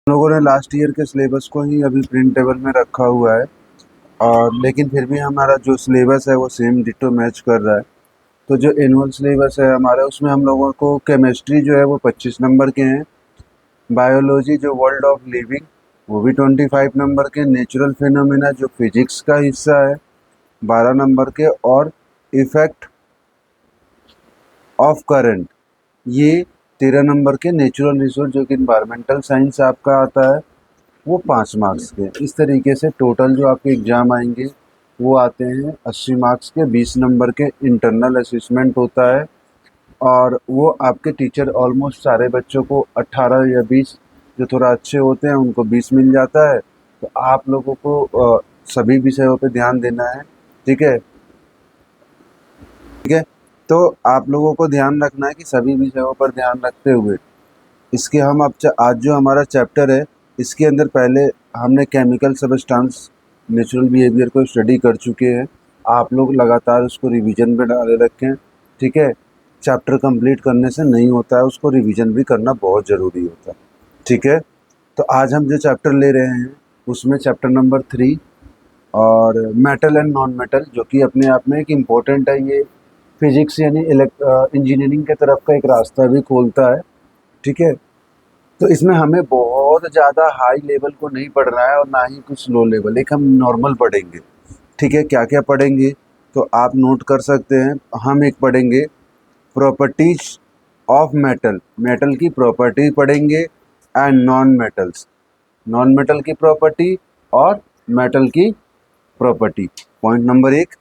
हम लोगों ने लास्ट ईयर के सिलेबस को ही अभी प्रिंट टेबल में रखा हुआ है, और लेकिन फिर भी हमारा जो सिलेबस है वो सेम डिटो मैच कर रहा है। तो जो एनुअल सिलेबस है हमारा, उसमें हम लोगों को केमिस्ट्री जो है वो 25 नंबर के हैं, बायोलॉजी जो वर्ल्ड ऑफ लिविंग वो भी 25 नंबर के, नेचुरल फिनोमेना जो फिजिक्स का हिस्सा है 12 नंबर के, और इफेक्ट ऑफ करंट ये 13 नंबर के, नेचुरल रिसोर्स जो कि इन्वायरमेंटल साइंस आपका आता है वो 5 मार्क्स के। इस तरीके से टोटल जो आपके एग्ज़ाम आएंगे वो आते हैं 80 मार्क्स के। 20 नंबर के इंटरनल असेसमेंट होता है, और वो आपके टीचर ऑलमोस्ट सारे बच्चों को 18 या 20 जो थोड़ा अच्छे होते हैं उनको 20 मिल जाता है। तो आप लोगों को सभी विषयों पे ध्यान देना है, ठीक है। ठीक है, तो आप लोगों को ध्यान रखना है कि सभी विषयों पर ध्यान रखते हुए इसके हम अब आज जो हमारा चैप्टर है इसके अंदर पहले हमने केमिकल सबस्टेंस नेचुरल बिहेवियर को स्टडी कर चुके हैं। आप लोग लगातार उसको रिवीजन पे डाले रखें, ठीक है। चैप्टर कंप्लीट करने से नहीं होता है, उसको रिवीजन भी करना बहुत ज़रूरी होता है, ठीक है। तो आज हम जो चैप्टर ले रहे हैं उसमें चैप्टर नंबर 3 और मेटल एंड नॉन मेटल, जो कि अपने आप में एक इम्पोर्टेंट है। ये फिजिक्स यानी इंजीनियरिंग के तरफ का एक रास्ता भी खोलता है, ठीक है। तो इसमें हमें बहुत ज़्यादा हाई लेवल को नहीं पढ़ना है और ना ही कुछ लो लेवल, एक हम नॉर्मल पढ़ेंगे, ठीक है। क्या क्या पढ़ेंगे तो आप नोट कर सकते हैं। हम एक पढ़ेंगे प्रॉपर्टीज ऑफ मेटल, मेटल की प्रॉपर्टी पढ़ेंगे, and non metals, non metal की प्रॉपर्टी और मेटल की property, point number 1।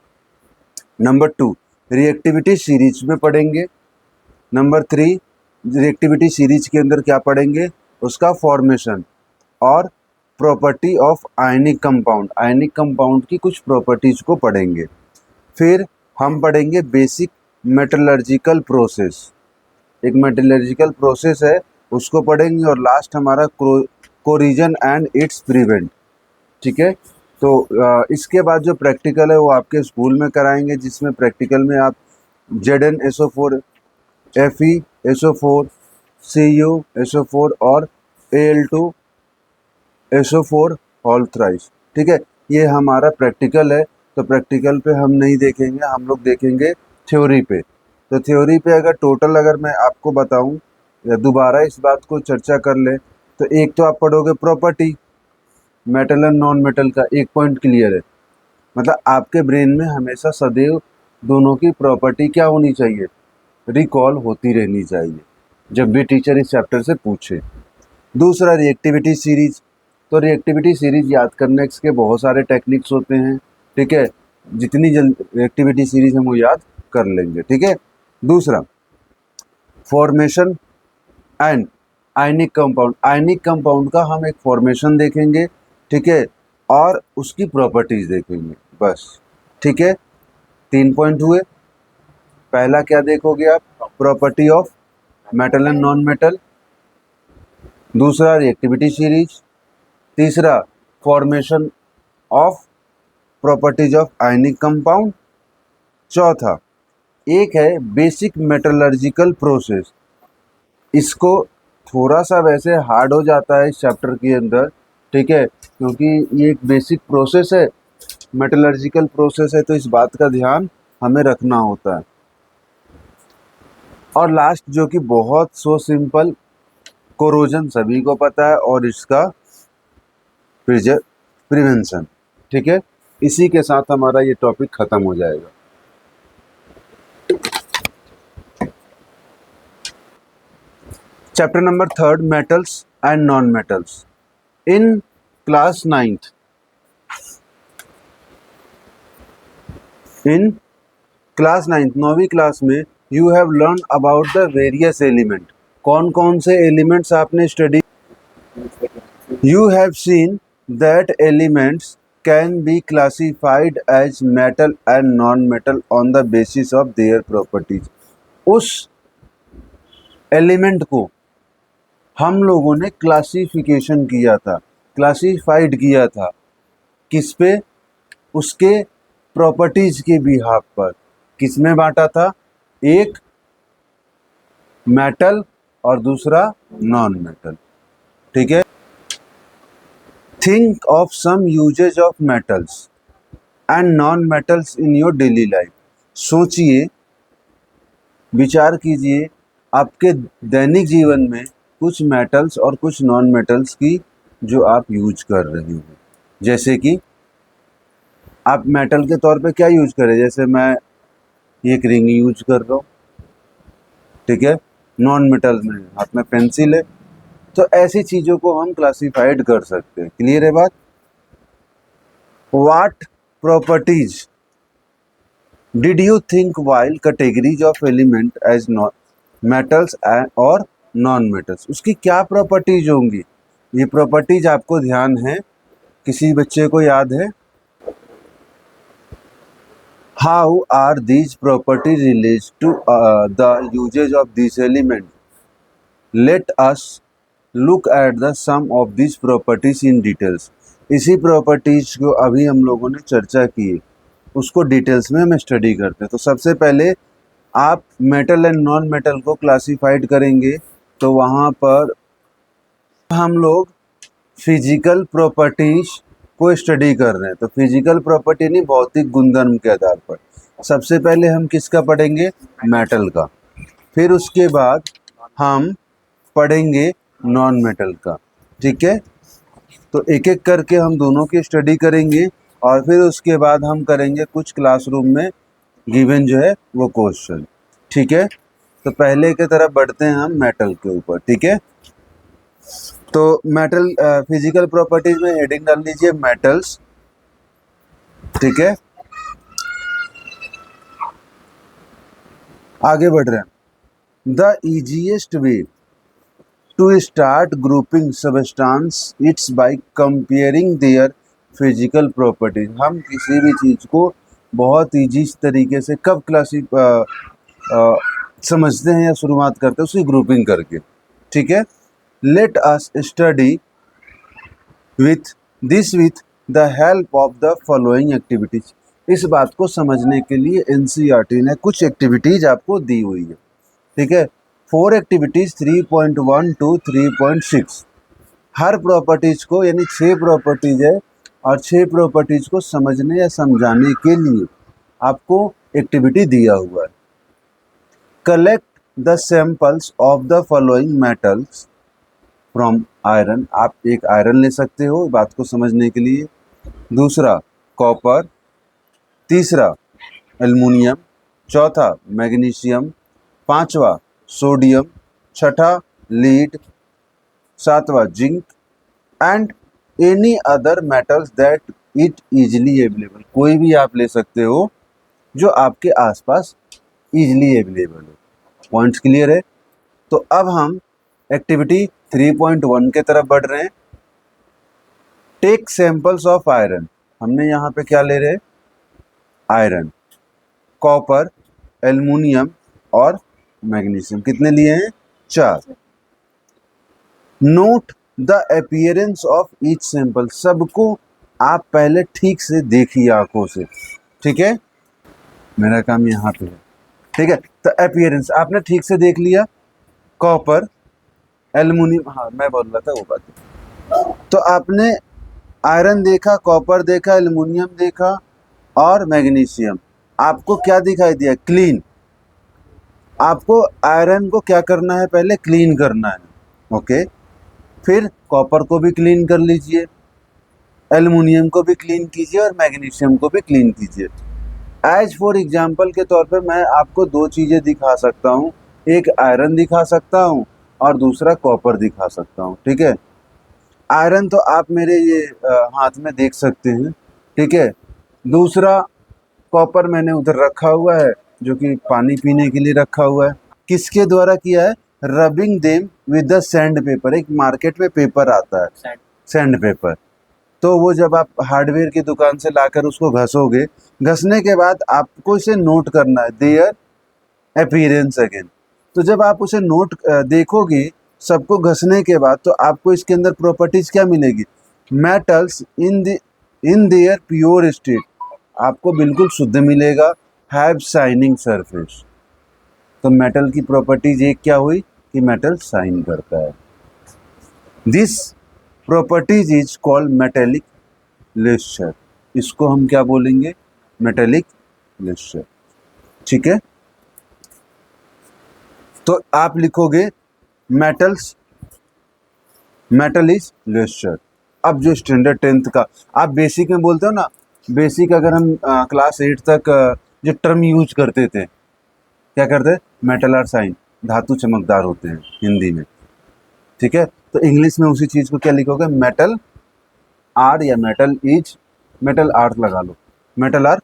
Number 2 reactivity series में पढ़ेंगे। नंबर 3 रिएक्टिविटी सीरीज के अंदर क्या पढ़ेंगे, उसका फॉर्मेशन और property of ionic compound, ionic compound की कुछ प्रॉपर्टीज को पढ़ेंगे। फिर हम पढ़ेंगे बेसिक मेटलर्जिकल प्रोसेस, एक मेटलर्जिकल प्रोसेस है उसको पढ़ेंगे, और लास्ट हमारा कोरिजन एंड इट्स प्रिवेंट, ठीक है। तो इसके बाद जो प्रैक्टिकल है वो आपके स्कूल में कराएंगे, जिसमें प्रैक्टिकल में आप ZnSO4, FeSO4, CuSO4 और Al2SO4 होल थ्राइस, ठीक है। ये हमारा प्रैक्टिकल है। तो प्रैक्टिकल पे हम नहीं देखेंगे, हम लोग देखेंगे थ्योरी पे। तो थ्योरी पे अगर मैं आपको बताऊं या दोबारा इस बात को चर्चा कर लें, तो एक तो आप पढ़ोगे property metal and non metal का, एक पॉइंट क्लियर है। मतलब आपके ब्रेन में हमेशा सदैव दोनों की प्रॉपर्टी क्या होनी चाहिए, रिकॉल होती रहनी चाहिए जब भी टीचर इस चैप्टर से पूछे। दूसरा रिएक्टिविटी सीरीज, तो रिएक्टिविटी सीरीज याद करने के बहुत सारे टेक्निक्स होते हैं, ठीक है। जितनी जल्दी रिएक्टिविटी सीरीज हम वो याद कर लेंगे, ठीक है। दूसरा formation and ionic compound, ionic compound का हम एक फॉर्मेशन देखेंगे, ठीक है, और उसकी प्रॉपर्टीज देखेंगे, बस, ठीक है। 3 पॉइंट हुए। पहला क्या देखोगे आप, property of metal and non metal. दूसरा रिएक्टिविटी सीरीज। तीसरा formation of properties of ionic compound. चौथा एक है बेसिक मेटलर्जिकल प्रोसेस। इसको थोड़ा सा वैसे हार्ड हो जाता है इस चैप्टर के अंदर, ठीक है, क्योंकि ये एक बेसिक प्रोसेस है, मेटलर्जिकल प्रोसेस है, तो इस बात का ध्यान हमें रखना होता है। और लास्ट जो कि बहुत सो सिंपल, कोरोजन सभी को पता है, और इसका प्रिवेंशन, ठीक है। इसी के साथ हमारा ये टॉपिक खत्म हो जाएगा। Chapter number 3 metals and non metals. In class 9th, in class 9th 9वीं क्लास में you have learn about the various element. कौन कौन से एलिमेंट्स आपने study, you have seen that elements can be classified as metal and non metal on the basis of their properties. उस element को हम लोगों ने क्लासिफिकेशन किया था, क्लासिफाइड किया था, किस पे, उसके प्रॉपर्टीज के बिहाफ पर। किस में बांटा था, एक मेटल और दूसरा नॉन मेटल, ठीक है। Think of some usages of metals and non metals in your daily life. सोचिए, विचार कीजिए, आपके दैनिक जीवन में कुछ मेटल्स और कुछ नॉन मेटल्स की जो आप यूज कर रहे हो। जैसे कि आप मेटल के तौर पे क्या यूज करें, जैसे मैं एक रिंग यूज कर रहा हूँ, ठीक है। नॉन मेटल में हाथ में पेंसिल है। तो ऐसी चीज़ों को हम क्लासिफाइड कर सकते हैं। क्लियर है बात? What properties did you think while categories of element as metals or non metals? उसकी क्या प्रॉपर्टीज होंगी? ये प्रॉपर्टीज आपको ध्यान है? किसी बच्चे को याद है? How are these properties relate to the usages of this element? Let us look at the some of this properties in details. इसी प्रॉपर्टीज को अभी हम लोगों ने चर्चा की है, उसको डिटेल्स में हम स्टडी करते हैं। तो सबसे पहले आप मेटल एंड नॉन मेटल को क्लासिफाइड करेंगे, तो वहाँ पर हम लोग फिजिकल प्रॉपर्टीज को स्टडी कर रहे हैं। तो फिजिकल प्रॉपर्टी नहीं, भौतिक गुणधर्म के आधार पर सबसे पहले हम किसका पढ़ेंगे? मेटल का। फिर उसके बाद हम पढ़ेंगे नॉन मेटल का, ठीक है। तो एक एक करके हम दोनों की स्टडी करेंगे और फिर उसके बाद हम करेंगे कुछ क्लासरूम में गिवन जो है वो क्वेश्चन, ठीक है। तो पहले की तरफ बढ़ते हैं हम मेटल के ऊपर, ठीक है। तो मेटल फिजिकल प्रॉपर्टीज में हेडिंग डाल लीजिए मेटल्स, ठीक है। आगे बढ़ रहे हैं। The easiest way to start grouping substance its by comparing their physical properties. हम किसी भी चीज़ को बहुत ईजी तरीके से कब समझते हैं या शुरुआत करते हैं? उसकी ग्रुपिंग करके, ठीक है। Let us study with the help of the following activities. इस बात को समझने के लिए एनसीईआरटी ने कुछ एक्टिविटीज आपको दी हुई है, ठीक है। 4 एक्टिविटीज 3.1 to 3.6। हर प्रॉपर्टीज को, यानी 6 प्रॉपर्टीज है और 6 प्रॉपर्टीज को समझने या समझाने के लिए आपको एक्टिविटी दिया हुआ है। Collect the samples of the following metals from iron. आप एक आयरन ले सकते हो बात को समझने के लिए। दूसरा कॉपर, तीसरा एल्युमिनियम, चौथा मैग्नीशियम, पांचवा सोडियम, छठा लीड, सातवां zinc and any other metals that it easily available. कोई भी आप ले सकते हो जो आपके आसपास इजीली अवेलेबल हो। पॉइंट्स क्लियर है? तो अब हम एक्टिविटी 3.1 के तरफ बढ़ रहे हैं। Take samples of iron. हमने यहाँ पे क्या ले रहे हैं? आयरन, कॉपर, एल्युमिनियम और मैग्नीशियम। कितने लिए हैं? 4। Note the appearance of each sample. सबको आप पहले ठीक से देखिए आंखों से, ठीक है। मेरा काम यहाँ पे है, ठीक है। तो अपीयरेंस आपने ठीक से देख लिया, कॉपर, एल्युमिनियम, हाँ मैं बोल रहा था वो बात। तो आपने आयरन देखा, कॉपर देखा, एल्युमिनियम देखा और मैग्नीशियम। आपको क्या दिखाई दिया? क्लीन। आपको आयरन को क्या करना है? पहले क्लीन करना है, ओके। फिर कॉपर को भी क्लीन कर लीजिए, एल्युमिनियम को भी क्लीन कीजिए और मैग्नीशियम को भी क्लीन कीजिए। एज फॉर एग्जाम्पल के तौर पे मैं आपको 2 चीज़ें दिखा सकता हूँ, एक आयरन दिखा सकता हूँ और दूसरा कॉपर दिखा सकता हूँ, ठीक है। आयरन तो आप मेरे ये हाथ में देख सकते हैं, ठीक है। दूसरा कॉपर मैंने उधर रखा हुआ है, जो कि पानी पीने के लिए रखा हुआ है। किसके द्वारा किया है? Rubbing them with the sand paper. एक मार्केट में पेपर आता है, सैंड पेपर। तो वो जब आप हार्डवेयर की दुकान से लाकर उसको घसोगे, घसने के बाद आपको इसे नोट करना है, देयर अपीयरेंस अगेन। तो जब आप उसे नोट देखोगे सबको घसने के बाद, तो आपको इसके अंदर प्रॉपर्टीज क्या मिलेगी? Metals in their pure state, आपको बिल्कुल शुद्ध मिलेगा। Have shining surface. तो मेटल की प्रॉपर्टीज एक क्या हुई कि मेटल शाइन करता है। This properties is called metallic lecture. इसको हम क्या बोलेंगे? Metallic lecture. ठीक है, तो आप लिखोगे मेटल्स, मेटल इज लेक्चर। अब जो स्टैंडर्ड 10th का आप बेसिक में बोलते हो ना, बेसिक अगर हम क्लास 8 तक जो टर्म यूज करते थे, क्या करते? मेटल आर साइन, धातु चमकदार होते हैं हिंदी में। ठीक है, तो इंग्लिश में उसी चीज़ को क्या लिखोगे? मेटल आर या मेटल इज, मेटल आर लगा लो, metal are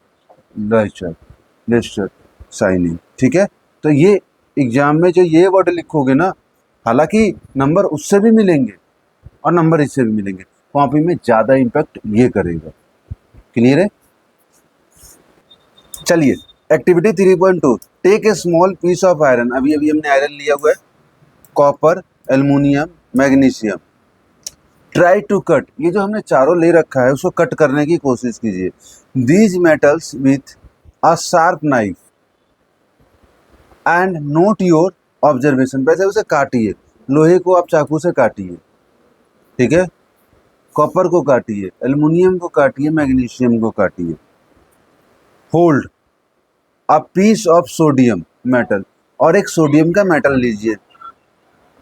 lecture, lecture shining. ठीक है, तो ये एग्जाम में जो ये वर्ड लिखोगे ना, हालांकि नंबर उससे भी मिलेंगे और नंबर इससे भी मिलेंगे, कॉपी में ज़्यादा इम्पैक्ट ये करेगा। क्लियर है? चलिए, activity 3.2, take a small piece of iron. अभी अभी हमने आयरन लिया हुआ है, copper, aluminium, magnesium. Try to cut, ये जो हमने चारों ले रखा है उसको कट करने की कोशिश कीजिए। These metals with a sharp knife and not your observation. वैसे उसे काटिए, लोहे को आप चाकू से काटिए, ठीक है, कॉपर को काटिए, एल्युमिनियम को काटिए, मैग्नीशियम को काटिए। Hold a piece of sodium metal, और एक सोडियम का मेटल लीजिए,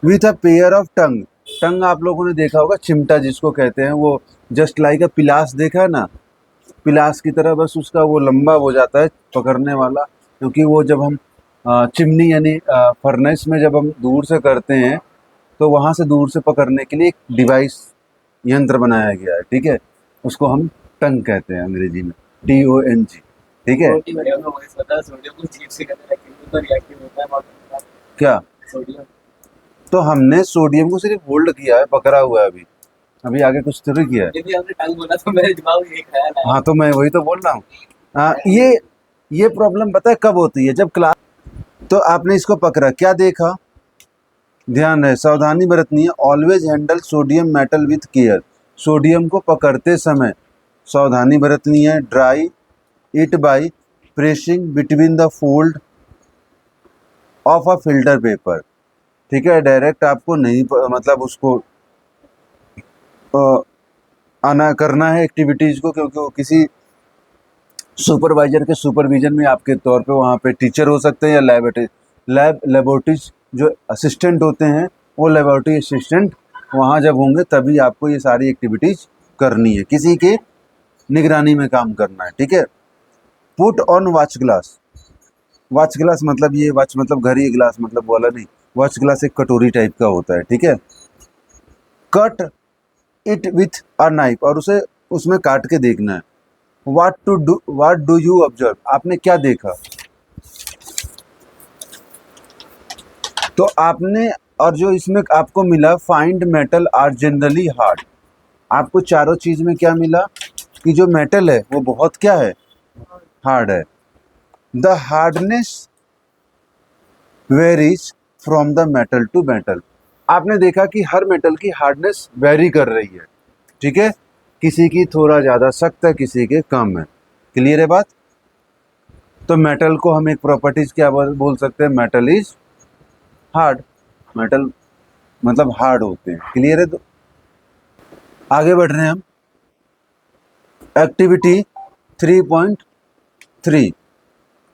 with a pair of tong. Tong आप लोगों ने देखा होगा, चिमटा जिसको कहते हैं, वो जस्ट लाइक अ पिलास, देखा है ना, पिलास की तरह, बस उसका वो लंबा हो जाता है पकड़ने वाला, क्योंकि वो जब हम चिमनी यानी फर्नेस में जब हम दूर से करते हैं तो वहाँ से दूर से पकड़ने के लिए एक डिवाइस, यंत्र बनाया गया है। ठीक है, उसको हम टंग कहते हैं अंग्रेजी में, TONG। ठीक है, क्या? तो हमने सोडियम को सिर्फ होल्ड किया है, पकड़ा हुआ है अभी, अभी आगे कुछ थोड़ी किया है। यदि आपने टंग बोला तो मेरे दिमाग में यही ख्याल आया। हाँ, तो मैं वही तो बोल रहा हूँ। ये प्रॉब्लम पता है कब होती है? जब क्लास, तो आपने इसको पकड़ा, क्या देखा? ध्यान रहे, सावधानी बरतनी है। Always handle sodium metal with care. Sodium को पकड़ते समय सावधानी बरतनी है। Dry it by pressing between the fold of a filter paper. ठीक है, डायरेक्ट आपको नहीं मतलब उसको आना करना है एक्टिविटीज़ को, क्योंकि वो किसी सुपरवाइजर के सुपरविजन में आपके तौर पे वहाँ पे टीचर हो सकते हैं, या लेबोरेटरीज जो असिस्टेंट होते हैं, वो लेबोरेटरी असिस्टेंट वहाँ जब होंगे तभी आपको ये सारी एक्टिविटीज़ करनी है, किसी के निगरानी में काम करना है। ठीक है, put on watch glass. Watch glass मतलब ये, वॉच मतलब घड़ी, ग्लास मतलब वो वाला नहीं, वॉच ग्लास एक कटोरी टाइप का होता है। ठीक है, cut it with a knife, और उसे उसमें काट के देखना है। व्हाट डू यू ऑब्जर्व, आपने क्या देखा? तो आपने, और जो इसमें आपको मिला, find metal are generally hard. आपको चारों चीज में क्या मिला? कि जो मेटल है वो बहुत क्या है? हार्ड है। The hardness varies from the metal to metal. आपने देखा कि हर मेटल की हार्डनेस वेरी कर रही है। ठीक है, किसी की थोड़ा ज़्यादा सख्त है, किसी के कम है। क्लियर है बात? तो मेटल को हम एक प्रॉपर्टीज क्या बोल सकते हैं? Metal is hard. मेटल मतलब हार्ड होते हैं। क्लियर है? तो आगे बढ़ रहे हैं हम। Activity 3.3,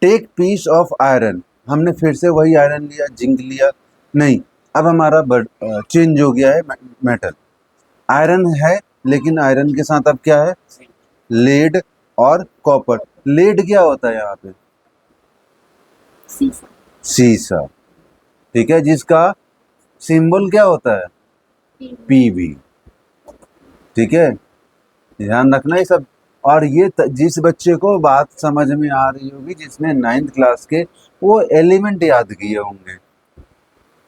take piece of iron. हमने फिर से वही आयरन लिया, जिंक लिया नहीं, अब हमारा चेंज हो गया है मेटल। आयरन है, लेकिन आयरन के साथ अब क्या है? लेड और कॉपर। लेड क्या होता है यहाँ पे? सीसा। ठीक है, जिसका सिंबल क्या होता है? PB। ठीक है, ध्यान रखना ये सब। और ये जिस बच्चे को बात समझ में आ रही होगी, जिसने 9th क्लास के वो एलिमेंट याद किए होंगे,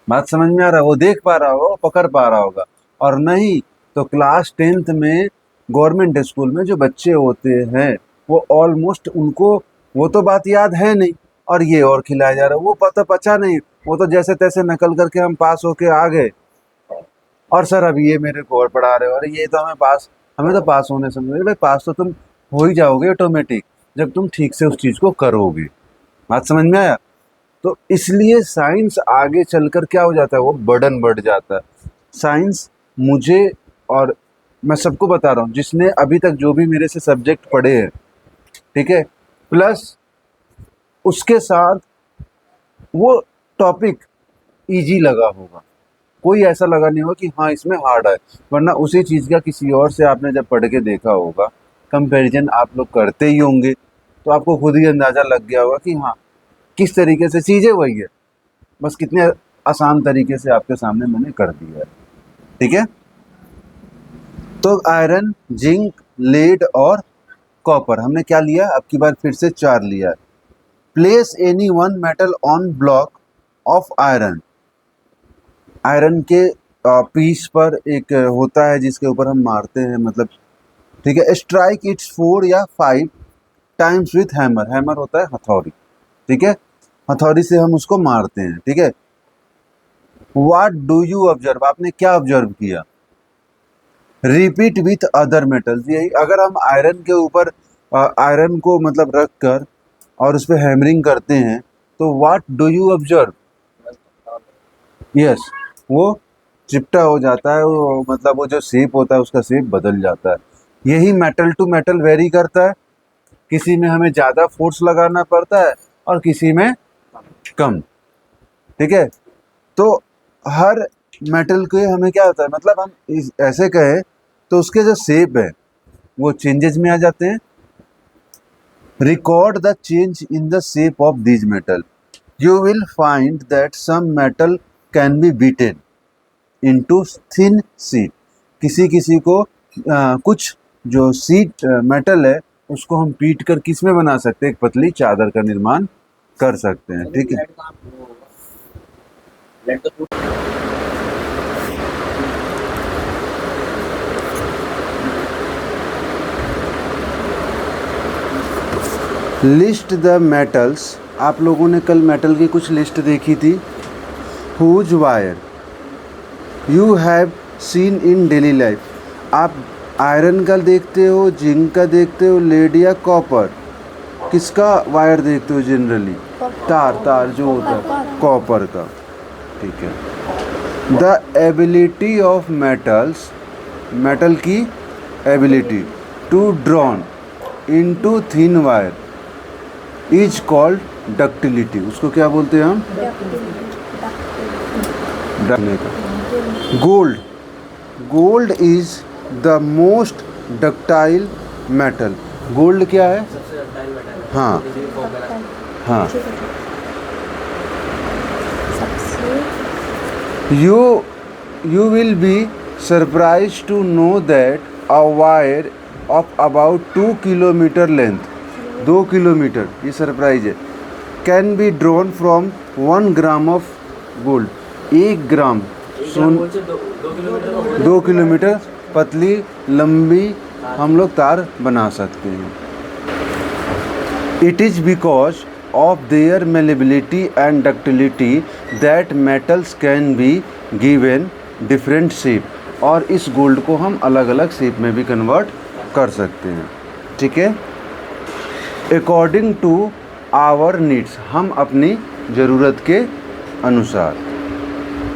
बात समझ में आ रहा है, वो देख पा रहा होगा, वो पकड़ पा रहा होगा। और नहीं तो क्लास 10th में गवर्नमेंट स्कूल में जो बच्चे होते हैं, वो ऑलमोस्ट उनको वो तो बात याद है नहीं, और ये और खिलाया जा रहा है, वो पता पचा नहीं, वो तो जैसे तैसे नकल करके हम पास होके आ गए, और सर अब ये मेरे को और पढ़ा रहे हो, अरे ये तो हमें तो पास होने से भाई, पास तो तुम हो ही जाओगे ऑटोमेटिक जब तुम ठीक से उस चीज़ को करोगे। बात समझ में आया? तो इसलिए साइंस आगे चलकर क्या हो जाता है? वो बर्डन बढ़ जाता है। साइंस मुझे और मैं सबको बता रहा हूँ जिसने अभी तक जो भी मेरे से सब्जेक्ट पढ़े हैं, ठीक है, प्लस उसके साथ वो टॉपिक इजी लगा होगा, कोई ऐसा लगा नहीं होगा कि हाँ इसमें हार्ड है, वरना उसी चीज़ का किसी और से आपने जब पढ़ के देखा होगा, कंपैरिजन आप लोग करते ही होंगे, तो आपको खुद ही अंदाज़ा लग गया होगा कि हाँ किस तरीके से चीज़ें वही है, बस कितने आसान तरीके से आपके सामने मैंने कर दिया है। ठीक है, तो आयरन, जिंक, लेड और कॉपर हमने क्या लिया, अब की बार फिर से 4 लिया है। Place any one metal on block of iron, iron के पीस पर एक होता है जिसके ऊपर हम मारते हैं, मतलब ठीक है, स्ट्राइक इट्स 4 या 5 टाइम्स विथ हैमर, हैमर होता है हथौड़ी, ठीक है, हथौड़ी से हम उसको मारते हैं, ठीक है। व्हाट डू यू ऑब्जर्व, आपने क्या ऑब्जर्व किया। रिपीट विथ अदर मेटल्स, यही अगर हम आयरन के ऊपर आयरन को मतलब रख कर और उस पर हैमरिंग करते हैं तो what do you observe, yes, वो चिपटा हो जाता है, वो मतलब वो जो शेप होता है उसका शेप बदल जाता है। यही मेटल टू मेटल वेरी करता है, किसी में हमें ज़्यादा फोर्स लगाना पड़ता है और किसी में कम, ठीक है। तो हर मेटल के हमें क्या होता है, मतलब हम ऐसे कहें तो उसके जो शेप है वो चेंजेस में आ जाते हैं। Record the change in the shape of this metal, you will find that some metal can be beaten into thin sheet, किसी किसी को कुछ जो शीट मेटल है उसको हम पीट कर किस में बना सकते हैं, एक पतली चादर का निर्माण कर सकते हैं, ठीक है। लिस्ट द मेटल्स, आप लोगों ने कल मेटल की कुछ लिस्ट देखी थी। Whose wire you have seen in daily life, आप आयरन का देखते हो, जिंक का देखते हो, लेड या कॉपर, किसका वायर देखते हो जनरली, तार जो होता है कॉपर का, ठीक है। The ability of metals, metal की ability to drawn into thin wire is called ductility, उसको क्या बोलते हैं हम, डकने का। Gold, gold is the most ductile metal, gold क्या है, हाँ हाँ, you will be surprised to know that a wire of about 2 kilometer length, 2 kilometre, ये सरप्राइज है, can be drawn from 1 gram of gold, 1 gram सोन, 2 kilometre पतली लंबी हम लोग तार बना सकते हैं। It is because of their malleability and ductility that metals can be given different shape, और इस गोल्ड को हम अलग अलग शेप में भी कन्वर्ट कर सकते हैं, ठीक है, अकॉर्डिंग टू आवर नीड्स, हम अपनी ज़रूरत के अनुसार।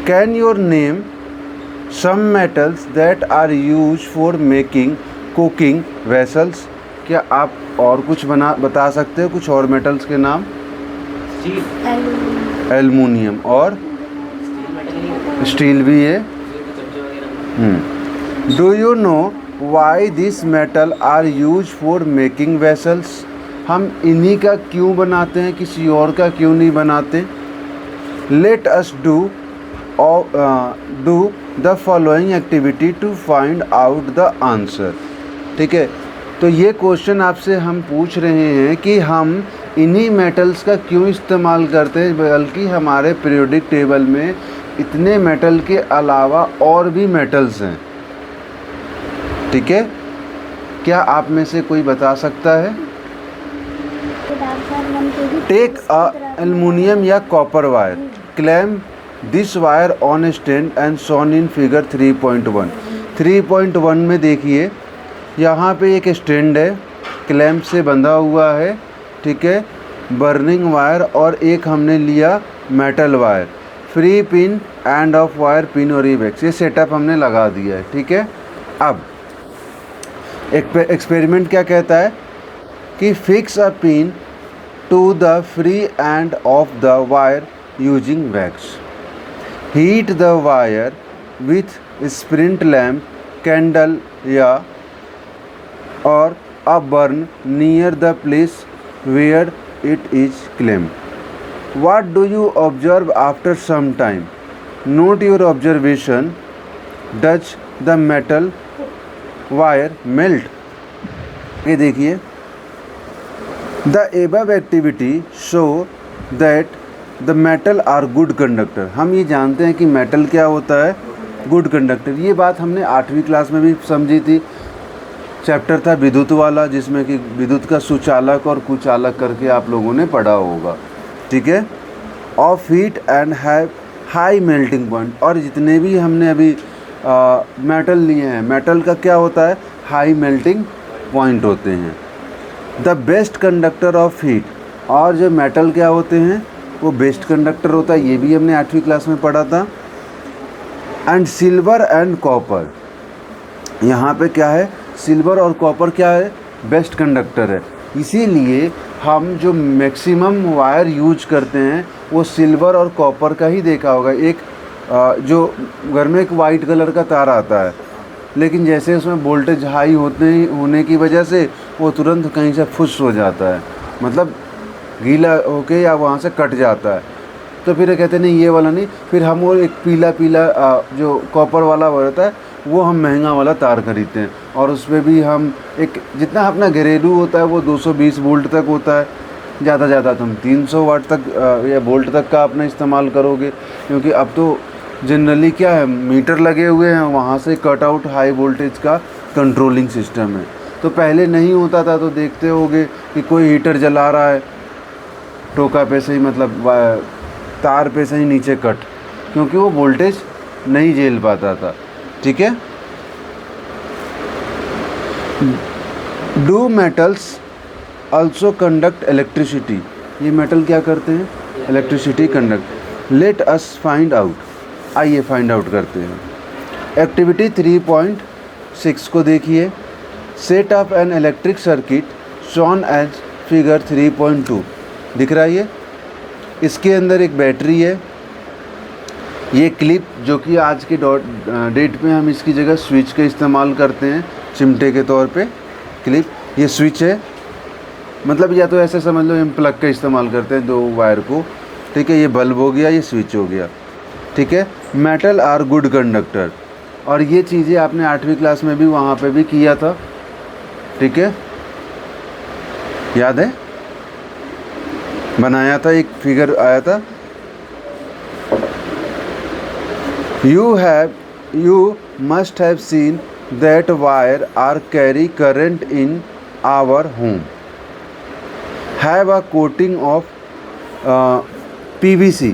Can your name some metals that are use for making cooking vessels, क्या आप और कुछ बता सकते हो, कुछ और मेटल्स के नाम, एल्युमिनियम और स्टील भी है। Do you know why this metal are use for making vessels, हम इन्हीं का क्यों बनाते हैं, किसी और का क्यों नहीं बनाते। Let us do the following activity to find out the answer, ठीक है। तो ये क्वेश्चन आपसे हम पूछ रहे हैं कि हम इन्हीं मेटल्स का क्यों इस्तेमाल करते हैं, बल्कि हमारे पीरियोडिक टेबल में इतने मेटल के अलावा और भी मेटल्स हैं, ठीक है। क्या आप में से कोई बता सकता है। टेक अ एल्युमिनियम या copper wire, clamp this wire on stand and shown in figure 3.1। 3.1 में देखिए, यहाँ पे एक स्टैंड है, क्लैंप से बंधा हुआ है, ठीक है, बर्निंग वायर, और एक हमने लिया metal wire, free pin, end of wire, pin और इवेक्स, ये सेटअप हमने लगा दिया है, ठीक है। अब एक्सपेरिमेंट क्या कहता है कि fix a pin to the free end of the wire using wax, heat the wire with spirit lamp candle या or a burn near the place where it is claimed. What do you observe after some time? Note your observation. Does the metal wire melt? ये देखिए, the above activity show that the metal are good conductor. हम ये जानते हैं कि metal क्या होता है, गुड कंडक्टर। ये बात हमने 8वीं क्लास में भी समझी थी। चैप्टर था विद्युत वाला, जिसमें कि विद्युत का सुचालक और कुचालक करके आप लोगों ने पढ़ा होगा, ठीक है। Of heat and have high melting point, और जितने भी हमने अभी मेटल लिए हैं, मेटल का क्या होता है, हाई मेल्टिंग पॉइंट होते हैं। The best conductor of heat, और जो मेटल क्या होते हैं वो बेस्ट कंडक्टर होता है, ये भी हमने 8वीं क्लास में पढ़ा था। एंड सिल्वर एंड कॉपर, यहाँ पे क्या है, सिल्वर और कॉपर क्या है, बेस्ट कंडक्टर है। इसीलिए हम जो मैक्सिमम वायर यूज करते हैं वो सिल्वर और कॉपर का ही देखा होगा। एक जो घर में एक वाइट कलर का तार आता है, लेकिन जैसे उसमें वोल्टेज हाई होने की वजह से वो तुरंत कहीं से फुस हो जाता है, मतलब गीला होके या वहाँ से कट जाता है। तो फिर कहते नहीं ये वाला नहीं, फिर हम वो एक पीला जो कॉपर वाला होता है वो हम महंगा वाला तार खरीदते हैं, और उस पर भी हम एक जितना अपना घरेलू होता है वो 220 वोल्ट तक होता है, ज़्यादा तुम 300 वाट तक या वोल्ट तक का अपना इस्तेमाल करोगे, क्योंकि अब तो जनरली क्या है, मीटर लगे हुए हैं, वहाँ से कट आउट हाई वोल्टेज का कंट्रोलिंग सिस्टम है। तो पहले नहीं होता था, तो देखते होगे कि कोई हीटर जला रहा है, टोका पे से ही, मतलब तार पे से ही नीचे कट, क्योंकि वो वोल्टेज नहीं झेल पाता था, ठीक है। Do metals also conduct electricity, ये मेटल क्या करते हैं, electricity conduct. Let us find out, आइए फाइंड आउट करते हैं। एक्टिविटी 3.6 को देखिए। Set up an electric circuit shown as figure 3.2 दिख रहा है ये, इसके अंदर एक बैटरी है। ये क्लिप जो कि आज के डेट में हम इसकी जगह स्विच का इस्तेमाल करते हैं, चिमटे के तौर पे क्लिप, ये स्विच है, मतलब या तो ऐसे समझ लो हम प्लग का इस्तेमाल करते हैं 2 वायर को, ठीक है। ये बल्ब हो गया, ये स्विच हो गया, ठीक है। मेटल आर गुड कंडक्टर, और ये चीज़ें आपने 8वीं क्लास में भी वहाँ पे भी किया था, ठीक है, याद है, बनाया था, एक फिगर आया था। You must have seen that wire are carry current in our home, have a coating of PVC,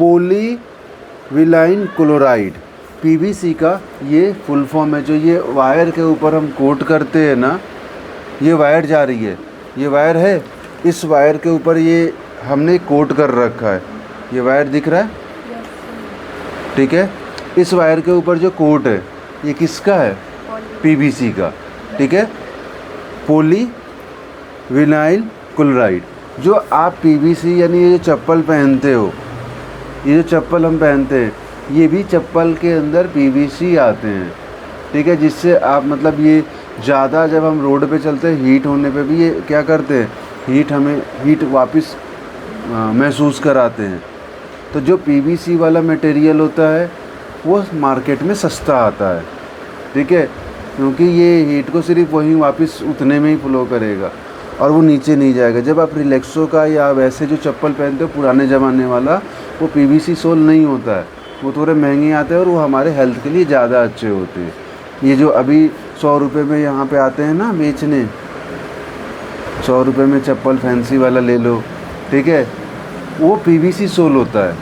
polyvinyl chloride। PVC का ये फुल फॉर्म है, जो ये वायर के ऊपर हम कोट करते हैं ना, ये वायर जा रही है, ये वायर है, इस वायर के ऊपर ये हमने कोट कर रखा है, ये वायर दिख रहा है, ठीक है। इस वायर के ऊपर जो कोट है ये किसका है, PVC का, ठीक है, पॉलीविनाइल क्लोराइड। जो आप PVC यानी ये जो चप्पल पहनते हो, ये जो चप्पल हम पहनते हैं, ये भी चप्पल के अंदर PVC आते हैं, ठीक है, जिससे आप मतलब ये ज़्यादा जब हम रोड पे चलते हैं, हीट होने पे भी ये क्या करते हैं, हीट वापस महसूस कराते हैं। तो जो PVC वाला मटेरियल होता है वो मार्केट में सस्ता आता है, ठीक है, क्योंकि ये हीट को सिर्फ वहीं वापस उतने में ही फ्लो करेगा और वो नीचे नहीं जाएगा। जब आप रिलैक्सो का या वैसे जो चप्पल पहनते हो पुराने ज़माने वाला, वो PVC सोल नहीं होता है, वो थोड़े महंगे आते हैं और वो हमारे हेल्थ के लिए ज़्यादा अच्छे होते हैं। ये जो अभी 100 रुपये में यहाँ पे आते हैं ना बेचने, 100 रुपये में चप्पल फैंसी वाला ले लो, ठीक है, वो PVC सोल होता है,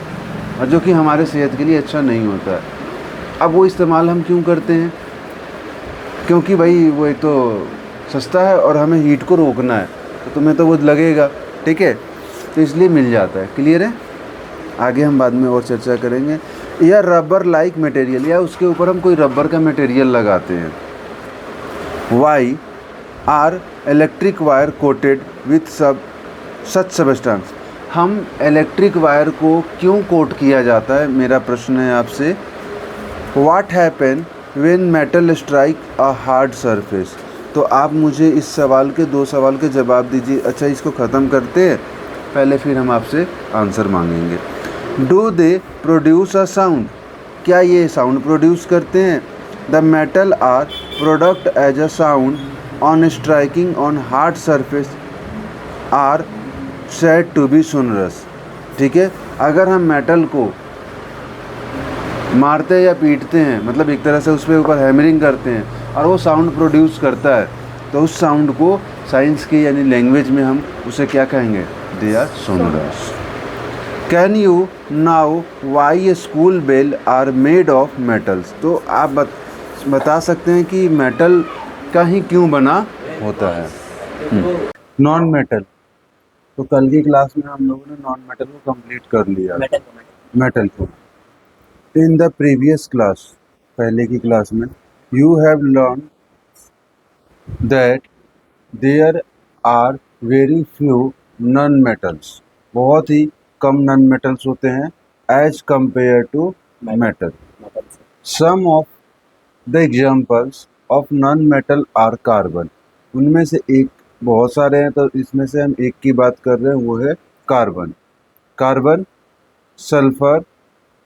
और जो कि हमारे सेहत के लिए अच्छा नहीं होता है। अब वो इस्तेमाल हम क्यों करते हैं, क्योंकि भाई वो एक तो सस्ता है और हमें हीट को रोकना है, तो तुम्हें तो वो लगेगा, ठीक है, तो इसलिए मिल जाता है। क्लियर है, आगे हम बाद में और चर्चा करेंगे। या रबर लाइक मटेरियल, या उसके ऊपर हम कोई रबर का मटेरियल लगाते हैं, why are electric wire coated with such substance. हम इलेक्ट्रिक वायर को क्यों कोट किया जाता है, मेरा प्रश्न है आपसे। What happen when metal strike a hard surface. तो आप मुझे इस सवाल के 2 सवाल के जवाब दीजिए। अच्छा, इसको ख़त्म करते हैं पहले, फिर हम आपसे आंसर मांगेंगे। Do they produce a sound. क्या ये साउंड प्रोड्यूस करते हैं? The metal are product as a sound on striking on hard surface are said to be sonorous. ठीक है, अगर हम मेटल को मारते हैं या पीटते हैं, मतलब एक तरह से उस पर ऊपर हैमरिंग करते हैं और वो साउंड प्रोड्यूस करता है, तो उस साउंड को साइंस की यानी लैंग्वेज में हम उसे क्या कहेंगे? They are sonorous. Can you now why school bell are made of metals. तो आप बता सकते हैं कि मेटल का ही क्यों बना होता है। नॉन मेटल, तो कल की क्लास में हम लोगों ने नॉन मेटल को कंप्लीट कर लिया। मेटल को इन द प्रीवियस क्लास, पहले की क्लास में, you have learn that there are very few non metals. बहुत ही कम नॉन मेटल्स होते हैं as compare to metal. Some of the examples of non metal are carbon. उनमें से एक, बहुत सारे हैं तो इसमें से हम एक की बात कर रहे हैं, वो है carbon. Carbon, sulphur,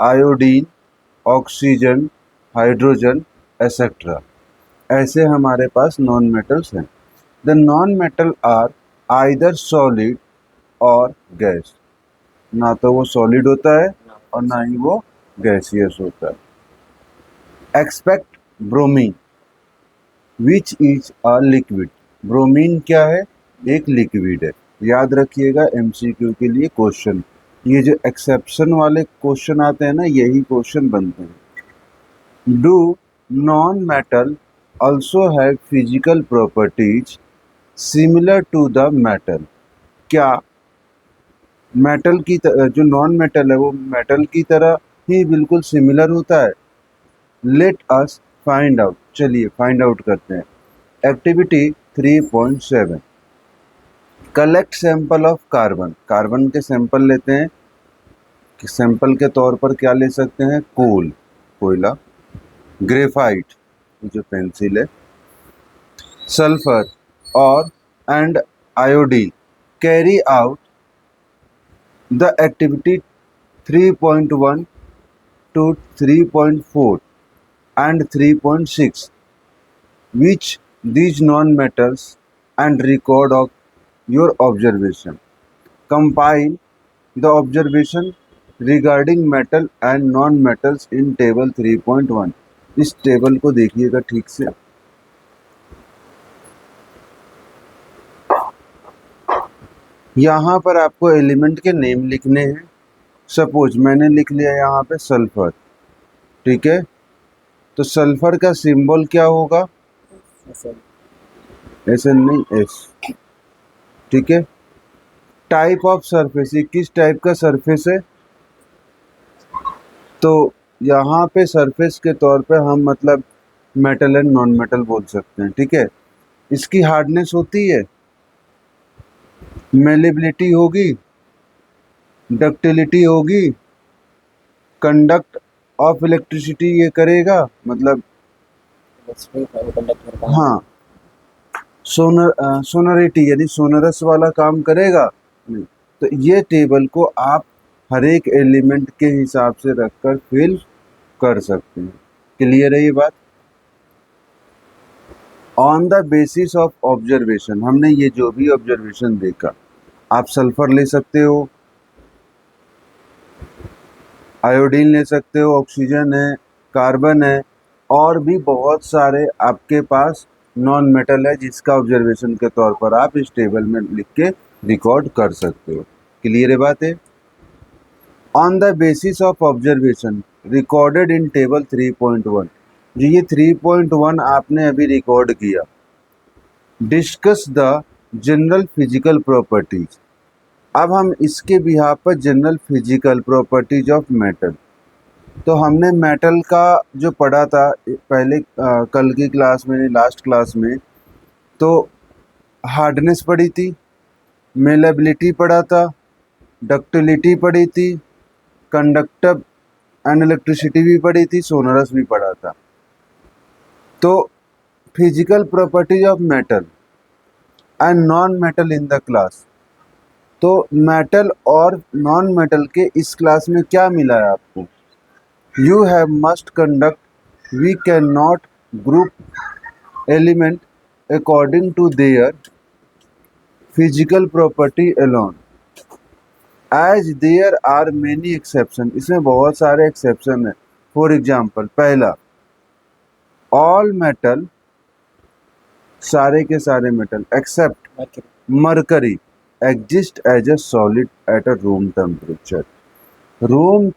iodine, oxygen, hydrogen etcetera, ऐसे हमारे पास नॉन मेटल्स हैं। The non metal are either solid और गैस। ना तो वो सॉलिड होता है और ना ही वो गैसियस होता है। Expect bromine which is a liquid. Bromine क्या है? एक लिक्विड है। याद रखिएगा एमसीक्यू के लिए क्वेश्चन, ये जो एक्सेप्शन वाले क्वेश्चन आते हैं ना, यही क्वेश्चन बनते हैं। Do non metal also have physical properties similar to the metal. क्या मेटल की जो नॉन मेटल है वो मेटल की तरह ही बिल्कुल सिमिलर होता है? Late us find out. चलिए फाइंड आउट करते हैं। Activity 3.7, collect sample of carbon. Carbon के सैंपल लेते हैं। सैंपल के तौर पर क्या ले सकते हैं? कोल, कोयला, ग्रेफाइट, जो पेंसिल है, सल्फर और and iodine. Carry out the activity 3.1 to 3.4 and 3.6, which these non-metals and record of your observation. Compile the observation regarding metal and non-metals in table 3.1. इस टेबल को देखिएगा ठीक से। यहाँ पर आपको एलिमेंट के नेम लिखने हैं। सपोज मैंने लिख लिया यहाँ पे सल्फर, ठीक है, तो सल्फर का सिंबल क्या होगा? एस नहीं, एस, ठीक है। टाइप ऑफ सरफेस, ये किस टाइप का सरफेस है? तो यहाँ पे सरफेस के तौर पे हम मतलब मेटल एंड नॉन मेटल बोल सकते हैं, ठीक है। इसकी हार्डनेस होती है, मेलेबिलिटी होगी, डक्टिलिटी होगी, कंडक्ट ऑफ इलेक्ट्रिसिटी ये करेगा, मतलब हाँ, सोनरिटी यानी सोनरस वाला काम करेगा नहीं। तो ये टेबल को आप हर एक एलिमेंट के हिसाब से रखकर फिल कर सकते हैं। क्लियर है ये बात? On the basis of observation, हमने ये जो भी ऑब्जर्वेशन देखा, आप सल्फर ले सकते हो, आयोडीन ले सकते हो, ऑक्सीजन है, कार्बन है, और भी बहुत सारे आपके पास नॉन मेटल है जिसका ऑब्जर्वेशन के तौर पर आप इस टेबल में लिख के रिकॉर्ड कर सकते हो। क्लियर है बात है? On the basis of observation recorded in table 3.1, जो ये 3.1 आपने अभी रिकॉर्ड किया, discuss the general physical properties. अब हम इसके बिहाफ पर general physical properties of metal, तो हमने मेटल का जो पढ़ा था पहले कल की क्लास में, लास्ट क्लास में, तो हार्डनेस पढ़ी थी, मेलेबिलिटी पढ़ा था, डक्टिलिटी पढ़ी थी, कंडक्टिव एंड इलेक्ट्रिसिटी भी पढ़ी थी, सोनरस भी पढ़ा था। तो physical properties of metal and non metal in the class. तो मेटल और नॉन मेटल के इस क्लास में क्या मिला है आपको? You have must conduct, we can not group element according to their physical property alone as there are many exception. इसमें बहुत सारे एक्सेप्शन है। फॉर एग्जाम्पल, पहला, ऑल मेटल, सारे के सारे metal except mercury exist as a solid at a room temperature. Room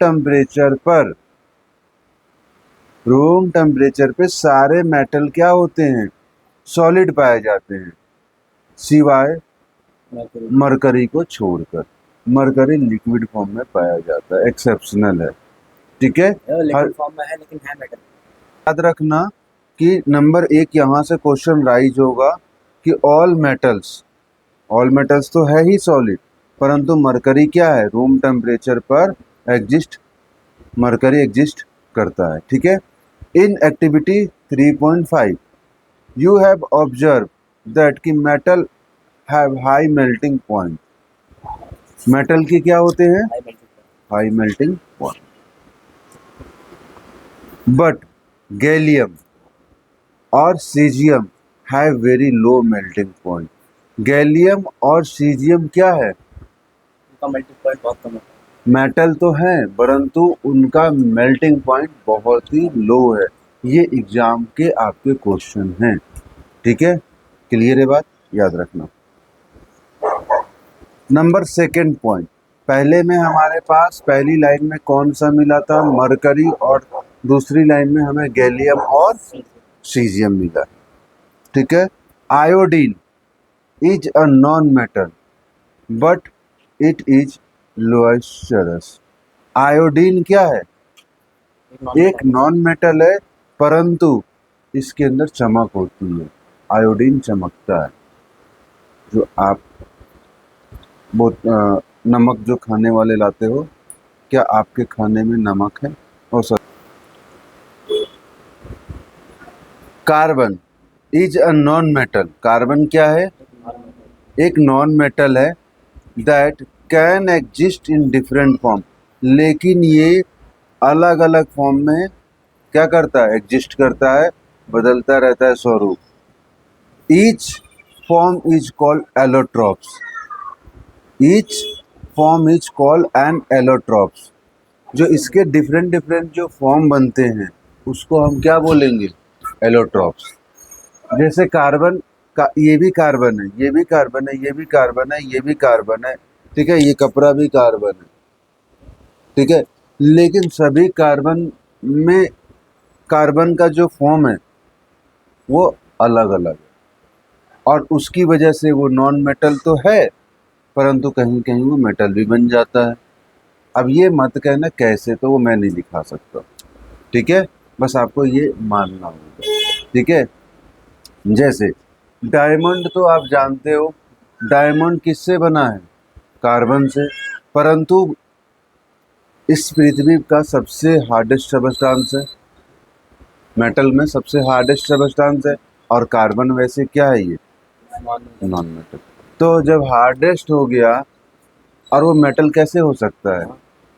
temperature पे सारे मेटल क्या होते हैं? सॉलिड पाए जाते हैं, सिवाय मरकरी को छोड़कर। मरकरी लिक्विड फॉर्म में पाया जाता है, एक्सेप्शनल है। ठीक है, लिक्विड फॉर्म में है लेकिन है मेटल। याद रखना कि नंबर 1 यहाँ से क्वेश्चन राइज होगा कि ऑल मेटल्स तो है ही सॉलिड, परंतु मरकरी क्या है? रूम टेम्परेचर पर मरकरी एग्जिस्ट करता है। ठीक है, in activity 3.5 you have observe that कि metal have high melting point. Metal के क्या होते हैं? High melting point. But gallium और caesium have very low melting point. Gallium और सीजियम क्या है? उनका मेल्टिंग पॉइंट बहुत कम है। मेटल तो है, परंतु उनका मेल्टिंग पॉइंट बहुत ही लो है। ये एग्जाम के आपके क्वेश्चन हैं। ठीक है, क्लियर है बात? याद रखना। नंबर 2 पॉइंट, पहले में हमारे पास पहली लाइन में कौन सा मिला था? मरकरी, और दूसरी लाइन में हमें गैलियम और सीजियम मिला। ठीक है, iodine is a non metal but it is lustrous. Iodine क्या है? एक नॉन मेटल है, परंतु इसके अंदर चमक होती है। आयोडीन चमकता है। जो आप वो नमक जो खाने वाले लाते हो, क्या आपके खाने में नमक है? Oh sir, carbon is a non metal. Carbon क्या है? एक नॉन मेटल है that can exist in different form, लेकिन ये अलग अलग फॉर्म में क्या करता है? एग्जिस्ट करता है, बदलता रहता है स्वरूप। Each form is called allotropes. Each form is called an allotropes. जो इसके डिफरेंट जो फॉर्म बनते हैं उसको हम क्या बोलेंगे? एलोट्रॉप्स। जैसे कार्बन का, ये भी कार्बन है, ये भी कार्बन है, ये भी कार्बन है, ये भी कार्बन है। ठीक है, ये कपड़ा भी कार्बन है। ठीक है, लेकिन सभी कार्बन में कार्बन का जो फॉर्म है वो अलग अलग है, और उसकी वजह से वो नॉन मेटल तो है, परंतु कहीं कहीं वो मेटल भी बन जाता है। अब ये मत कहना कैसे, तो वो मैं नहीं दिखा सकता। ठीक है, बस आपको ये मानना होगा। ठीक है, जैसे डायमंड तो आप जानते हो, डायमंड किससे बना है? कार्बन से। परंतु इस पृथ्वी का सबसे हार्डेस्ट सबस्टांस है, मेटल में सबसे हार्डेस्ट सबस्टांस है, और कार्बन वैसे क्या है? ये नॉन मेटल। तो जब हार्डेस्ट हो गया, और वो मेटल कैसे हो सकता है?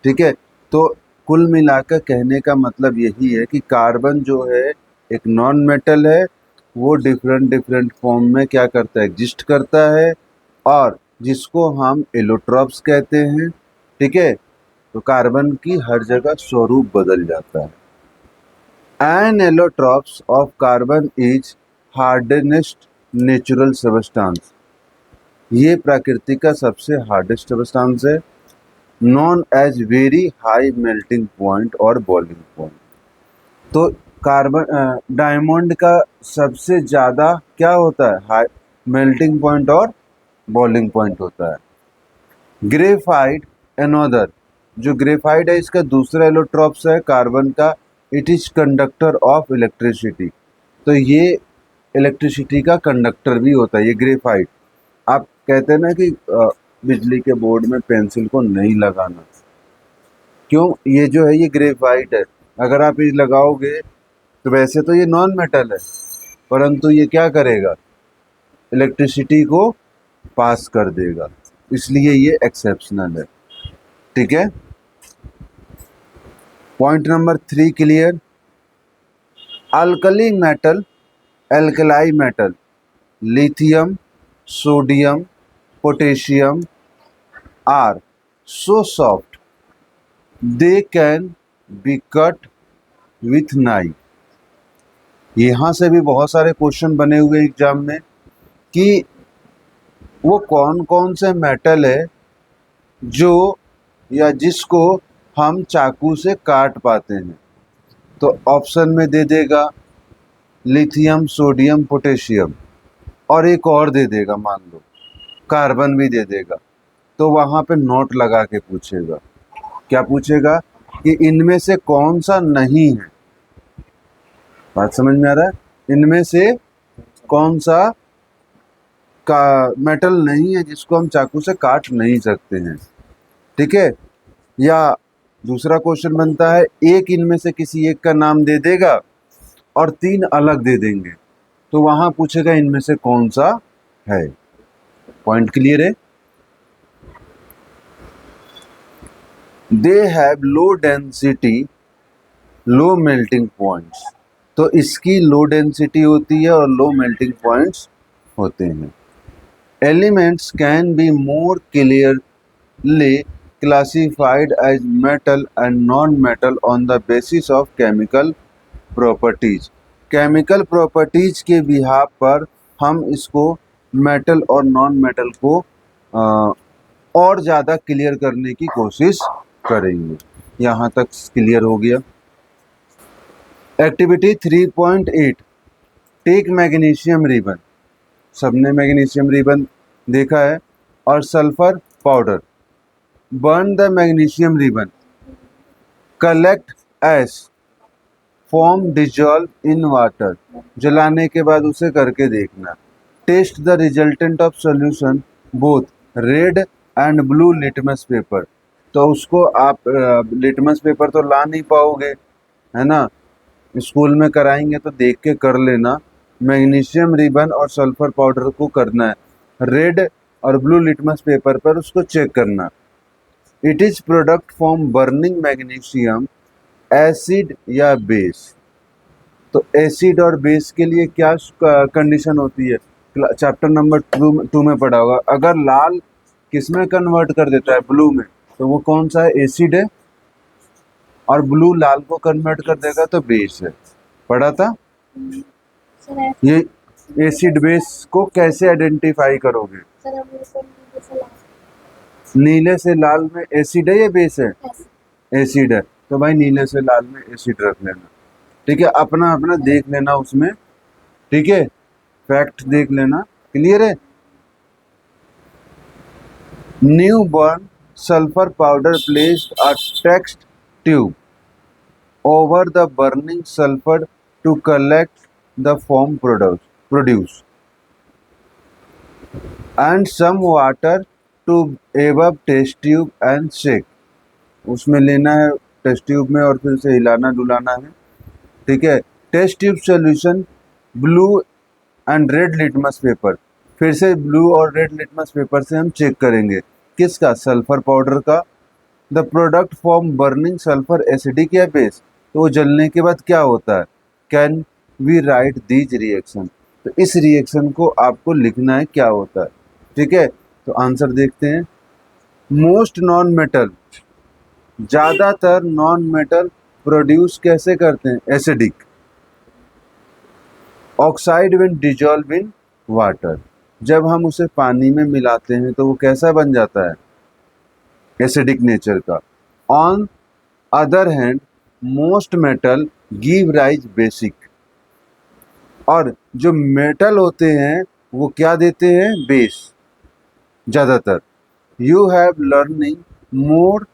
ठीक है, तो कुल मिलाकर कहने का मतलब यही है कि कार्बन जो है एक नॉन मेटल है, वो डिफरेंट फॉर्म में क्या करता है? एग्जिस्ट करता है, और जिसको हम एलोट्रॉप्स कहते हैं। ठीक है, तो कार्बन की हर जगह स्वरूप बदल जाता है। An allotropes of carbon is hardest natural substance. ये प्रकृति का सबसे हार्डेस्ट सबस्टांस है, non as very high melting point और बॉइलिंग पॉइंट। तो कार्बन डायमंड का सबसे ज़्यादा क्या होता है? हाई मेल्टिंग पॉइंट और बॉइलिंग पॉइंट होता है। ग्रेफाइट अनोदर, जो ग्रेफाइट है इसका दूसरा एलोट्रॉप्स है कार्बन का, it is conductor of electricity. तो ये इलेक्ट्रिसिटी का कंडक्टर भी होता है ये ग्रेफाइट। आप कहते हैं ना कि बिजली के बोर्ड में पेंसिल को नहीं लगाना, क्यों? ये जो है ये ग्रेफाइट है, अगर आप ये लगाओगे तो वैसे तो ये नॉन मेटल है, परंतु ये क्या करेगा? इलेक्ट्रिसिटी को पास कर देगा, इसलिए ये एक्सेप्शनल है। ठीक है, point number 3 clear. Alkali metal, alkali metal, lithium, sodium, potassium are so soft they can be cut with knife। यहाँ से भी बहुत सारे क्वेश्चन बने हुए एग्जाम में कि वो कौन कौन से मेटल है जो या जिसको हम चाकू से काट पाते हैं। तो ऑप्शन में दे देगा लिथियम, सोडियम, पोटेशियम, और एक और दे देगा, मान लो कार्बन भी दे देगा। तो वहाँ पे नोट लगा के पूछेगा, क्या पूछेगा? कि इनमें से कौन सा नहीं है। बात समझ में आ रहा है? इनमें से कौन सा का मेटल नहीं है जिसको हम चाकू से काट नहीं सकते हैं। ठीक है, या दूसरा क्वेश्चन बनता है एक इनमें से किसी एक का नाम दे देगा और 3 अलग दे देंगे, तो वहां पूछेगा इनमें से कौन सा है। पॉइंट क्लियर है? They have low density, low melting points. तो इसकी लो डेंसिटी होती है और लो मेल्टिंग पॉइंट्स होते हैं। Elements can be more clearly classified as metal and non-metal on the basis of chemical properties। Chemical properties के behalf पर हम इसको मेटल और नॉन मेटल को और ज़्यादा क्लियर करने की कोशिश करेंगे। यहाँ तक क्लियर हो गया। Activity 3.8 take magnesium ribbon. सबने मैग्नीशियम रिबन देखा है। और sulphur powder, burn the magnesium ribbon, collect ash, form dissolve in water. जलाने के बाद उसे करके देखना। Test the resultant of solution both red and blue litmus paper. तो उसको आप लिटमस पेपर तो ला नहीं पाओगे, है ना, स्कूल में कराएंगे तो देख के कर लेना। मैग्नीशियम रिबन और सल्फर पाउडर को करना है, रेड और ब्लू लिटमस पेपर पर उसको चेक करना। It is product from burning magnesium, acid या बेस। तो एसिड और बेस के लिए क्या कंडीशन होती है? चैप्टर नंबर 2 में पढ़ा होगा। अगर लाल किस में कन्वर्ट कर देता है? ब्लू में। तो वो कौन सा है? एसिड है। और ब्लू लाल को कन्वर्ट कर देगा तो बेस है। पढ़ा था ये। एसिड बेस को कैसे आइडेंटिफाई करोगे? नीले से लाल में एसिड है या बेस है? एसिड है, तो भाई नीले से लाल में एसिड रख लेना। ठीक है, अपना अपना देख लेना उसमें। ठीक है, फैक्ट देख लेना। क्लियर है? New burn sulphur powder placed a test tube over the burning sulphur to collect the form produce and some water to above test tube and shake. उसमें लेना है टेस्ट ट्यूब में और फिर उसे हिलाना डुलाना है। ठीक है, test tube solution blue and red litmus paper. फिर से ब्लू और रेड लिटमस पेपर से हम चेक करेंगे किसका? सल्फर पाउडर का। The product form burning sulphur acidic या बेस। तो वो जलने के बाद क्या होता है? Can we write these reaction. तो इस रिएक्शन को आपको लिखना है क्या होता है। ठीक है, तो आंसर देखते हैं। मोस्ट नॉन मेटल, ज़्यादातर नॉन मेटल प्रोड्यूस कैसे करते हैं? Acidic. Oxide when dissolve in water, जब हम उसे पानी में मिलाते हैं तो वो कैसा बन जाता है? एसिडिक नेचर का। On other hand most metal give rise basic. और जो मेटल होते हैं वो क्या देते हैं? बेस, ज़्यादातर। You have learning more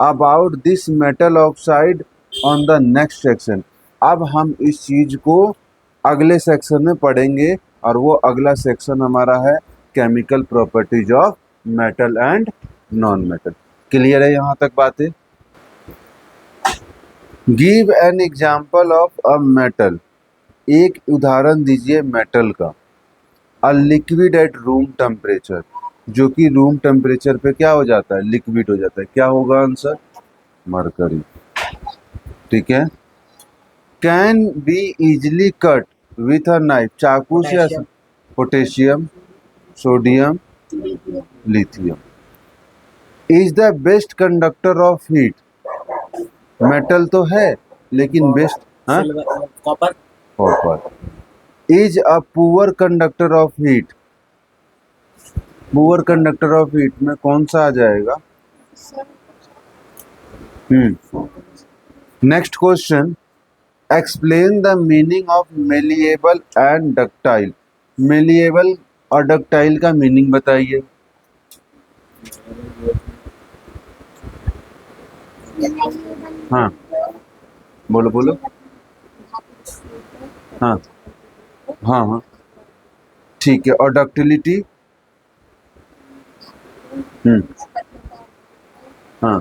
about this metal oxide on the next section. अब हम इस चीज़ को अगले सेक्शन में पढ़ेंगे, और वो अगला सेक्शन हमारा है chemical properties of metal and non metal. Clear है यहाँ तक बातें? Give an example of a metal, एक उदाहरण दीजिए मेटल का। A liquid at room temperature, जो कि रूम टेम्परेचर पे क्या हो जाता है, लिक्विड हो जाता है। क्या होगा आंसर? मरकरी। ठीक है। Can be easily cut with a knife, चाकू से? Potassium. Potassium, sodium, lithium. Is the best conductor of heat, metal तो है लेकिन बेस्ट? हाँ, silver, copper. Copper. Is a poor conductor of heat, poor conductor of heat में कौन सा आ जाएगा? Next question, explain the meaning of malleable and ductile. Malleable और ductile का मीनिंग बताइए। हाँ, बोलो बोलो। हाँ हाँ हाँ, ठीक है। और डक्टिलिटी? हाँ,